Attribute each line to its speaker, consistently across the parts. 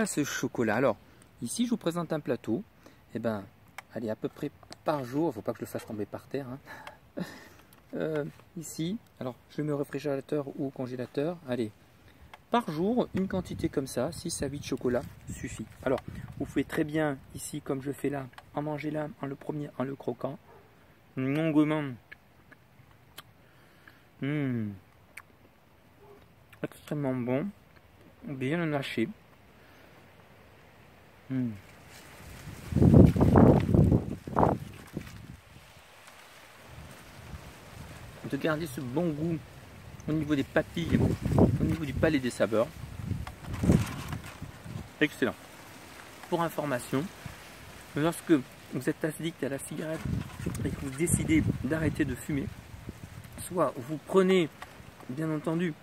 Speaker 1: voilà ce chocolat. Alors, ici, je vous présente un plateau. Eh ben, allez, à peu près par jour. Il ne faut pas que je le fasse tomber par terre. Ici, alors, je le mets au réfrigérateur ou au congélateur. Allez, par jour, une quantité comme ça, 6 à 8 chocolats, suffit. Alors, vous pouvez très bien, ici, comme je fais là, en manger là, en le premier, en le croquant. Longuement. Extrêmement bon. Bien lâché. De garder ce bon goût au niveau des papilles, au niveau du palais des saveurs. Excellent. Pour information, lorsque vous êtes addict à la cigarette et que vous décidez d'arrêter de fumer, soit vous prenez, bien entendu,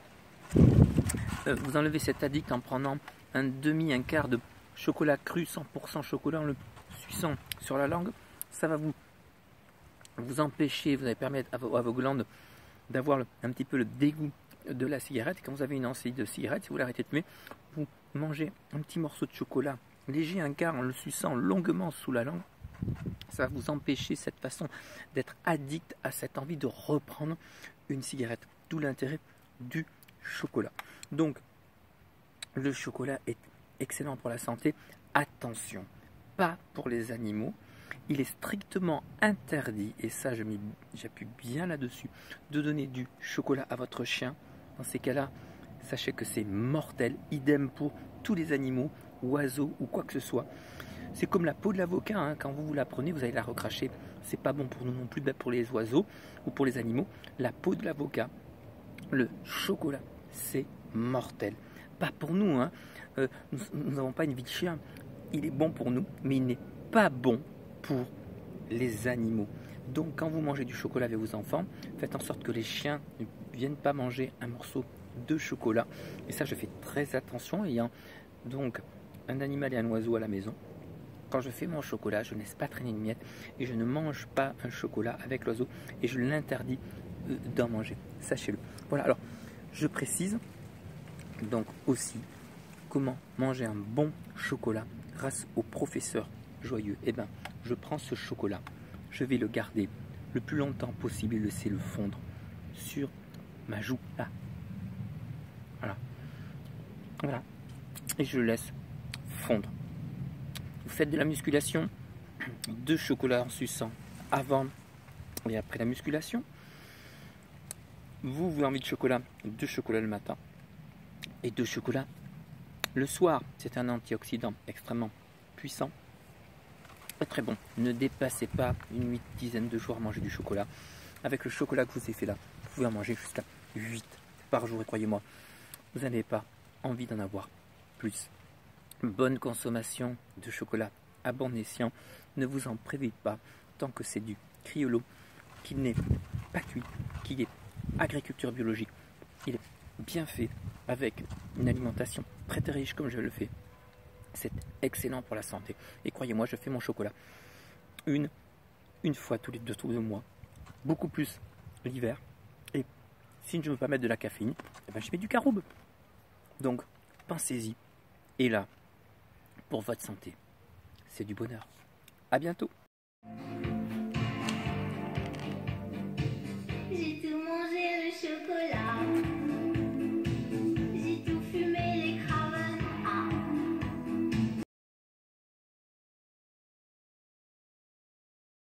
Speaker 1: vous enlevez cet addict en prenant un quart de chocolat cru, 100% chocolat, en le suçant sur la langue, ça va vous empêcher, vous allez permettre à vos glandes d'avoir un petit peu le dégoût de la cigarette. Quand vous avez une envie de cigarette, si vous l'arrêtez de fumer, vous mangez un petit morceau de chocolat léger, un quart, en le suçant longuement sous la langue. Ça va vous empêcher cette façon d'être addict à cette envie de reprendre une cigarette. D'où l'intérêt du chocolat. Donc, le chocolat est excellent pour la santé. Attention, pas pour les animaux. Il est strictement interdit, et ça j'appuie bien là-dessus, de donner du chocolat à votre chien. Dans ces cas-là, sachez que c'est mortel. Idem pour tous les animaux, oiseaux ou quoi que ce soit. C'est comme la peau de l'avocat, hein. Quand vous la prenez, vous allez la recracher. C'est pas bon pour nous non plus, pour les oiseaux ou pour les animaux. La peau de l'avocat, le chocolat, c'est mortel. Pas pour nous, hein. Nous n'avons pas une vie de chien. Il est bon pour nous, mais il n'est pas bon pour les animaux. Donc quand vous mangez du chocolat avec vos enfants, faites en sorte que les chiens ne viennent pas manger un morceau de chocolat. Et ça, je fais très attention, ayant donc un animal et un oiseau à la maison. Quand je fais mon chocolat, je ne laisse pas traîner une miette et je ne mange pas un chocolat avec l'oiseau et je l'interdis d'en manger. Sachez-le. Voilà, alors je précise donc aussi comment manger un bon chocolat grâce au professeur Joyeux. Eh bien, je prends ce chocolat, je vais le garder le plus longtemps possible et laisser le fondre sur ma joue là. Voilà. Et je le laisse fondre. Vous faites de la musculation, 2 chocolats en suçant avant et après la musculation. Vous avez envie de chocolat, 2 chocolats le matin et 2 chocolats le soir. C'est un antioxydant extrêmement puissant et très bon. Ne dépassez pas une dizaine de jours à manger du chocolat. Avec le chocolat que vous avez fait là, vous pouvez en manger jusqu'à 8 par jour. Et croyez-moi, vous n'avez pas envie d'en avoir plus. Bonne consommation de chocolat à bon escient. Ne vous en privez pas tant que c'est du criollo, qui n'est pas cuit, qui est agriculture biologique. Il est bien fait avec une alimentation très très riche comme je le fais. C'est excellent pour la santé. Et croyez-moi, je fais mon chocolat une fois tous les 2 mois. Beaucoup plus l'hiver. Et si je ne veux pas mettre de la caféine, eh ben je mets du caroube. Donc, pensez-y. Et là, pour votre santé, c'est du bonheur. À bientôt.